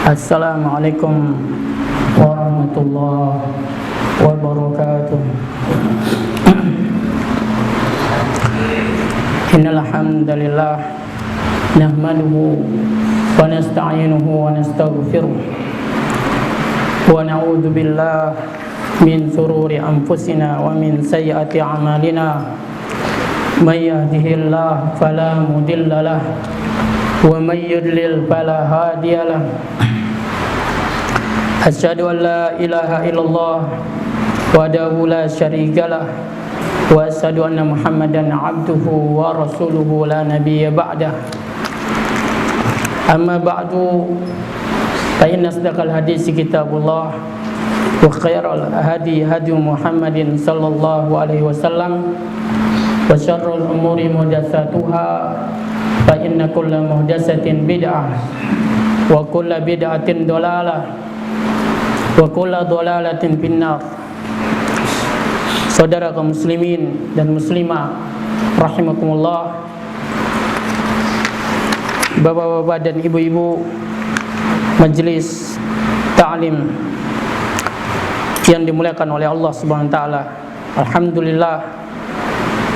Assalamualaikum warahmatullahi wabarakatuh. Innal hamdalillah nahmaduhu wa nasta'inuhu wa nastaghfiruh wa na'udzu billahi min shururi anfusina wa min sayyiati a'malina. May yahdihillahu fala mudilla lahu wa may yudlil fala hadiya lahu. Asyhadu an la ilaha illallah wahdahu la syarika lah wa asyhadu anna Muhammadan abduhu wa rasuluhu la nabiyya ba'dah. Amma ba'du, fa inna asdaqal hadits kitabullah wa khairal hadi hadi Muhammadin sallallahu alaihi wasallam wa syarrul umuri muhdatsatuha fa inna kulla muhdatsatin bid'ah wa kulla bid'atin dhalalah wa kulla dhalalatin finnar. Saudara kaum muslimin dan muslimah rahimakumullah, bapak-bapak dan ibu-ibu majelis ta'lim yang dimuliakan oleh Allah Subhanahu wa taala. Alhamdulillah,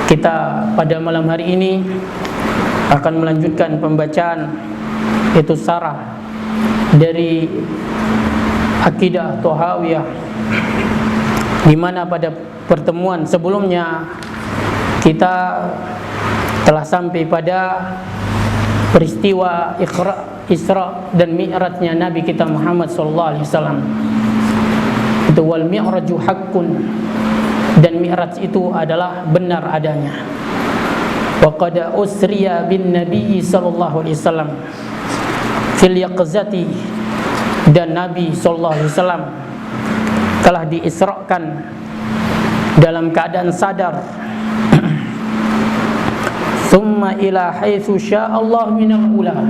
kita pada malam hari ini akan melanjutkan pembacaan yaitu syarah dari Aqidah Thahawiyah, di mana pada pertemuan sebelumnya kita telah sampai pada peristiwa Isra dan Mi'rajnya Nabi kita Muhammad sallallahu alaihi wasallam. Itu wal mi'raju haqqun, dan Mi'raj itu adalah benar adanya. Wa qad usriya bin nabi sallallahu alaihi wasallam fil yaqzati, dan Nabi sallallahu alaihi wasallam telah diisrakan dalam keadaan sadar. Summa ila haitsu sya'allahu minal ula,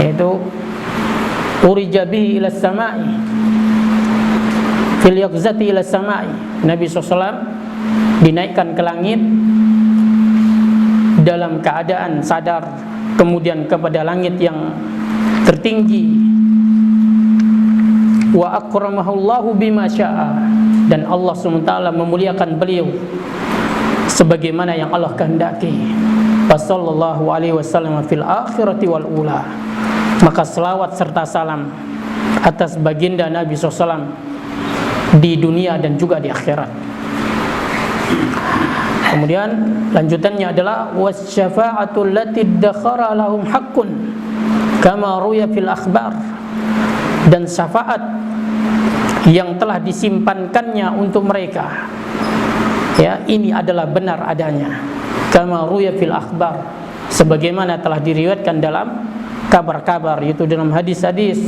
yaitu urija bihi ila samai fil yaqzati ila samai. Nabi SAW dinaikkan ke langit dalam keadaan sadar, kemudian kepada langit yang tertinggi. Wa akramahullahu bima syaa, dan Allah SWT memuliakan beliau sebagaimana yang Allah kehendaki. Sallallahu alaihi wasallam fil akhirati wal ula, maka selawat serta salam atas baginda Nabi SAW di dunia dan juga di akhirat. Kemudian lanjutannya adalah wasyafa'atul lati dakhara lahum haqqun kama ruya fil akhbar, dan syafaat yang telah disimpankannya untuk mereka, ya, ini adalah benar adanya. Kama ruya fil akhbar, sebagaimana telah diriwayatkan dalam kabar-kabar, yaitu dalam hadis-hadis,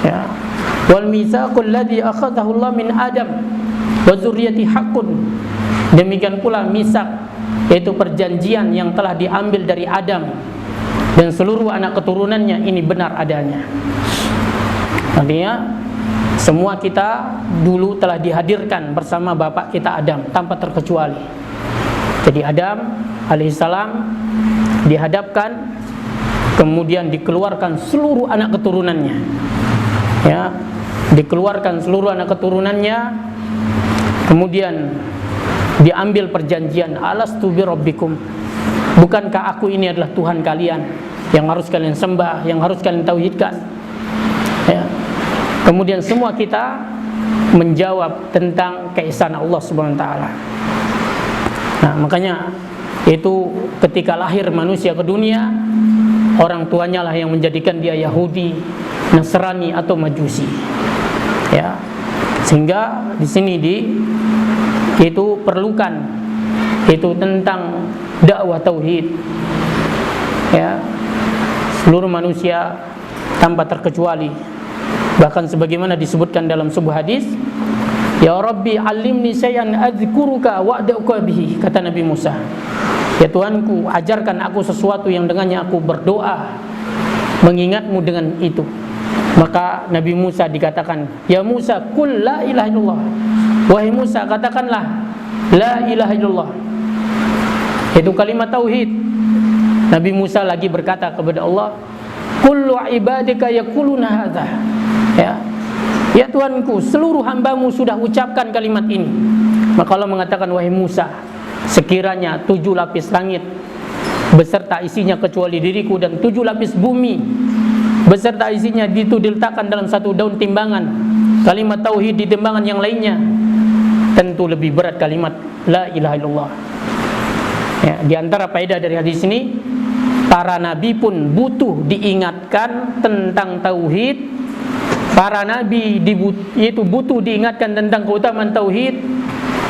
ya. Wal mitsaqul ladzi akhadhahu Allah min Adam wa dzurriyyati haqqun, demikian pula misak, yaitu perjanjian yang telah diambil dari Adam dan seluruh anak keturunannya, ini benar adanya. Artinya semua kita dulu telah dihadirkan bersama bapak kita Adam tanpa terkecuali. Jadi Adam alaihissalam dihadapkan, kemudian dikeluarkan seluruh anak keturunannya, ya, dikeluarkan seluruh anak keturunannya, kemudian diambil perjanjian, alastu bi rabbikum, bukankah aku ini adalah Tuhan kalian yang harus kalian sembah, yang harus kalian tauhidkan, ya. Kemudian semua kita menjawab tentang keesaan Allah Subhanahu wa taala. Nah, makanya itu ketika lahir manusia ke dunia, orang tuanya lah yang menjadikan dia Yahudi, Nasrani atau Majusi. Ya. Sehingga di sini itu perlukan itu tentang dakwah tauhid. Ya. Seluruh manusia tanpa terkecuali. Bahkan sebagaimana disebutkan dalam sebuah hadis, ya Rabbi alimni syai'an adzkuruka wa'da'uka bihi, kata Nabi Musa, ya Tuhanku, ajarkan aku sesuatu yang dengannya aku berdoa mengingatmu dengan itu. Maka Nabi Musa dikatakan, ya Musa qul la ilaha illallah, wahai Musa katakanlah la ilaha illallah, itu kalimat tauhid. Nabi Musa lagi berkata kepada Allah, kullu ibadika yaquluna hadza. Ya Tuhanku, seluruh hambamu sudah ucapkan kalimat ini. Maka Allah mengatakan, wahai Musa, sekiranya 7 lapis langit beserta isinya kecuali diriku dan 7 lapis bumi beserta isinya itu diletakkan dalam satu daun timbangan, kalimat tauhid di timbangan yang lainnya, tentu lebih berat kalimat la ilaha illallah. Ya, di antara faedah dari hadis ini, para nabi pun butuh diingatkan tentang tauhid. Para nabi itu butuh diingatkan tentang keutamaan tauhid.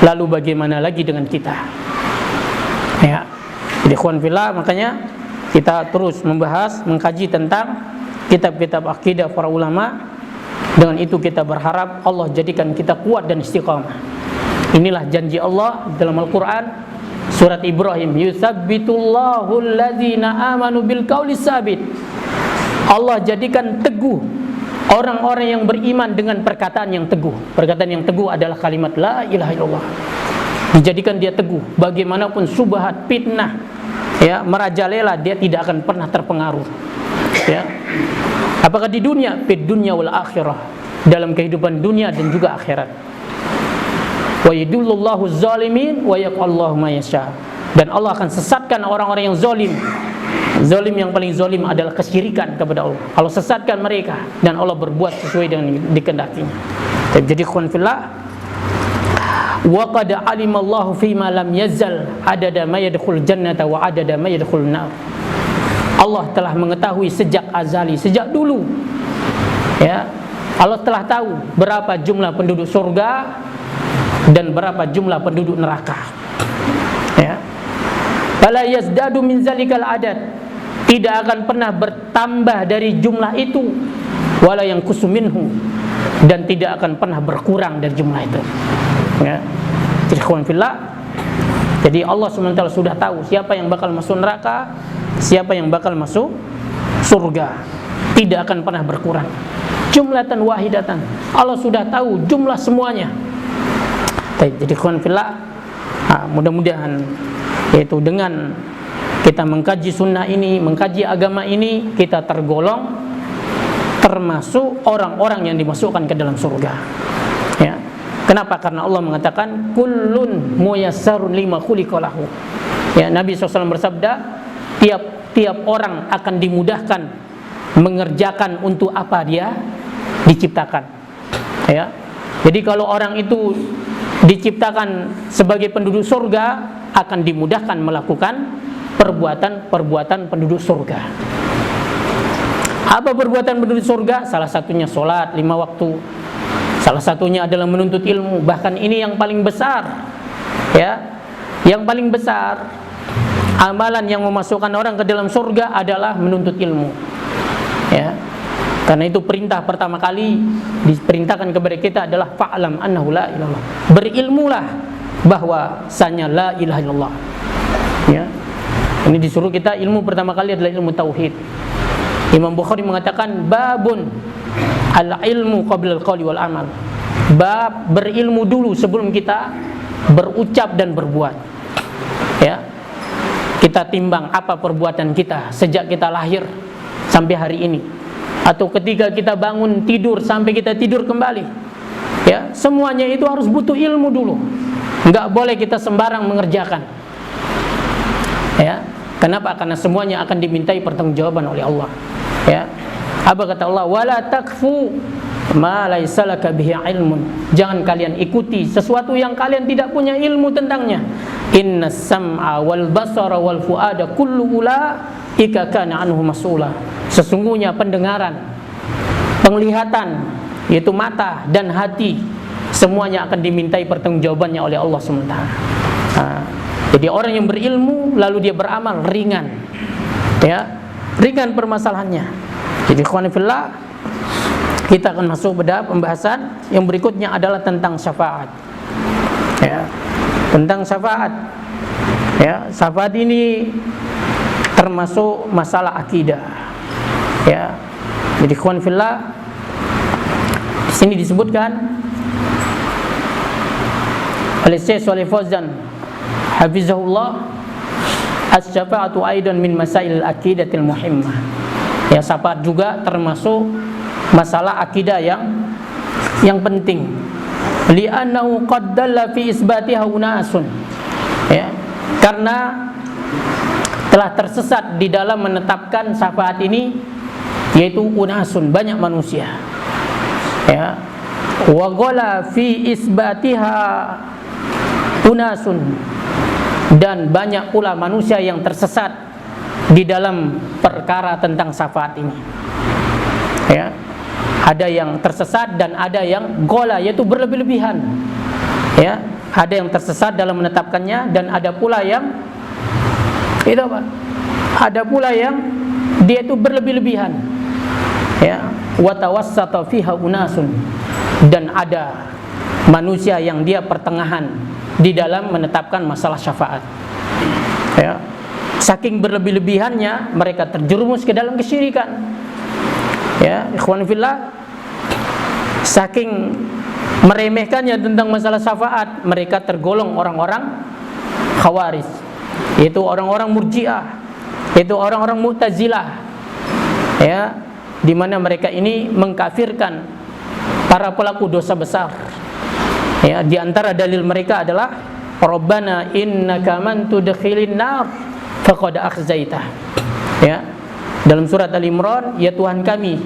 Lalu bagaimana lagi dengan kita? Ya, jadi ikhwan fillah, makanya kita terus membahas, mengkaji tentang kitab-kitab akidah para ulama. Dengan itu kita berharap Allah jadikan kita kuat dan istiqamah. Inilah janji Allah dalam Al-Quran, surat Ibrahim, yusabbitullahu alladzina amanu bil qawli sabit. Allah jadikan teguh orang-orang yang beriman dengan perkataan yang teguh. Perkataan yang teguh adalah kalimat la ilaha illallah. Dijadikan dia teguh, bagaimanapun subhat, fitnah, ya, merajalela, dia tidak akan pernah terpengaruh. Ya. Apakah di dunia, fid dunya wal akhirah, dalam kehidupan dunia dan juga akhirat. Wa yudillullahu zalimin wa yaqallahu ma yasha. Dan Allah akan sesatkan orang-orang yang zalim. Zalim yang paling zalim adalah kesyirikan kepada Allah. Allah sesatkan mereka dan Allah berbuat sesuai dengan dikehendakinya. Jadi ikhwan fillah, wa qad alimallahu fima lam yazal adada ma yadkhul jannata wa adada ma yadkhul nar. Allah telah mengetahui sejak azali, sejak dulu. Ya. Allah telah tahu berapa jumlah penduduk surga dan berapa jumlah penduduk neraka. Ya. Fala yazdadu min zalikal adad. Tidak akan pernah bertambah dari jumlah itu, wala yang kusuminhu, dan tidak akan pernah berkurang dari jumlah itu. Ya. Jadi Allah SWT sudah tahu siapa yang bakal masuk neraka, siapa yang bakal masuk surga. Tidak akan pernah berkurang. Jumlatan wahidatan. Allah sudah tahu jumlah semuanya. Jadi mudah-mudahan yaitu dengan kita mengkaji sunnah ini, mengkaji agama ini, kita tergolong termasuk orang-orang yang dimasukkan ke dalam surga. Ya. Kenapa? Karena Allah mengatakan kullun muyassarun lima khuliqa lahu. Ya, Nabi SAW bersabda, tiap orang akan dimudahkan mengerjakan untuk apa dia diciptakan. Ya. Jadi kalau orang itu diciptakan sebagai penduduk surga, akan dimudahkan melakukan perbuatan penduduk surga. Apa perbuatan penduduk surga? Salah satunya sholat 5 waktu. Salah satunya adalah menuntut ilmu. Bahkan ini yang paling besar. Ya, yang paling besar amalan yang memasukkan orang ke dalam surga adalah menuntut ilmu. Ya, karena itu perintah pertama kali diperintahkan kepada kita adalah fa'lam annahu la ilaha illallah. Berilmulah bahwasanya la ilaha illallah. Ya. Ini disuruh kita ilmu pertama kali adalah ilmu tauhid. Imam Bukhari mengatakan babun al-ilmu qabla al-qawli wal amal. Bab berilmu dulu sebelum kita berucap dan berbuat. Ya. Kita timbang apa perbuatan kita sejak kita lahir sampai hari ini, atau ketika kita bangun tidur sampai kita tidur kembali. Ya, semuanya itu harus butuh ilmu dulu. Enggak boleh kita sembarang mengerjakan. Ya. Kenapa? Karena semuanya akan dimintai pertanggungjawaban oleh Allah. Ya. Apa kata Allah? Wala takfu ma laisa laka bihi ilmun. Jangan kalian ikuti sesuatu yang kalian tidak punya ilmu tentangnya. Innas sam'a wal basara wal fuada kullu ulaika kana anhu mas'ula. Sesungguhnya pendengaran, penglihatan, yaitu mata dan hati, semuanya akan dimintai pertanggungjawabannya oleh Allah SWT. Jadi orang yang berilmu lalu dia beramal ringan, ya, ringan permasalahannya. Jadi ikhwan fillah, kita akan masuk pada pembahasan yang berikutnya adalah tentang syafaat. Ya, tentang syafaat. Ya, syafaat ini termasuk masalah akidah. Ya, jadi ikhwan fillah, di sini disebutkan oleh Syekh Shalih Fauzan hafizahullah, as-syafa'atu aidan min masail al-aqidatil muhimmah. Ya, syafaat juga termasuk masalah akidah yang penting. Li'annahu qad dalla fi isbatiha unasun. Ya, karena telah tersesat di dalam menetapkan syafaat ini, yaitu unasun, banyak manusia. Ya, wa ghala fi isbatiha unasun, dan banyak pula manusia yang tersesat di dalam perkara tentang syafaat ini. Ya, ada yang tersesat dan ada yang ghala, yaitu berlebih-lebihan. Ya, ada yang tersesat dalam menetapkannya dan ada pula yang itu apa? Ada pula yang dia itu berlebih-lebihan. Ya, wa tawassata fiha unasun, dan ada manusia yang dia pertengahan di dalam menetapkan masalah syafaat. Ya, saking berlebih-lebihannya mereka terjerumus ke dalam kesyirikan. Ya, ikhwan fillah, saking meremehkannya tentang masalah syafaat, mereka tergolong orang-orang khawarij, yaitu orang-orang murji'ah, yaitu orang-orang mu'tazilah. Ya, di mana mereka ini mengkafirkan para pelaku dosa besar. Ya, di antara dalil mereka adalah Rabbana innaka man tudkhilin nar faqad akhzaitah. Ya, dalam surat Al-Imran, ya Tuhan kami,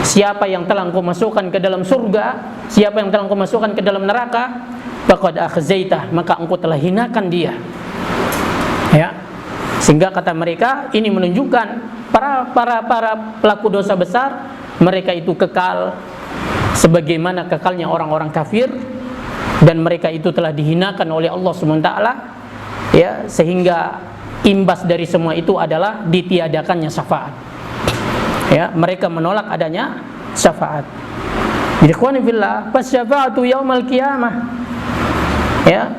siapa yang telah Engkau masukkan ke dalam surga, siapa yang telah Engkau masukkan ke dalam neraka, faqad akhzaitah, maka Engkau telah hinakan dia. Ya, sehingga kata mereka ini menunjukkan para pelaku dosa besar, mereka itu kekal sebagaimana kekalnya orang-orang kafir, dan mereka itu telah dihinakan oleh Allah SWT. Ya, sehingga imbas dari semua itu adalah ditiadakannya syafaat. Ya, mereka menolak adanya syafaat. Jadi ikhwani fillah, fasyafaatu yaumal qiyamah. Ya,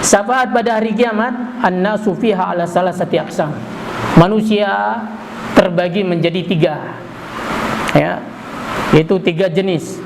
syafaat pada hari kiamat, annasu fiha ala salasati aqsam. Manusia terbagi menjadi 3. Ya, yaitu 3 jenis.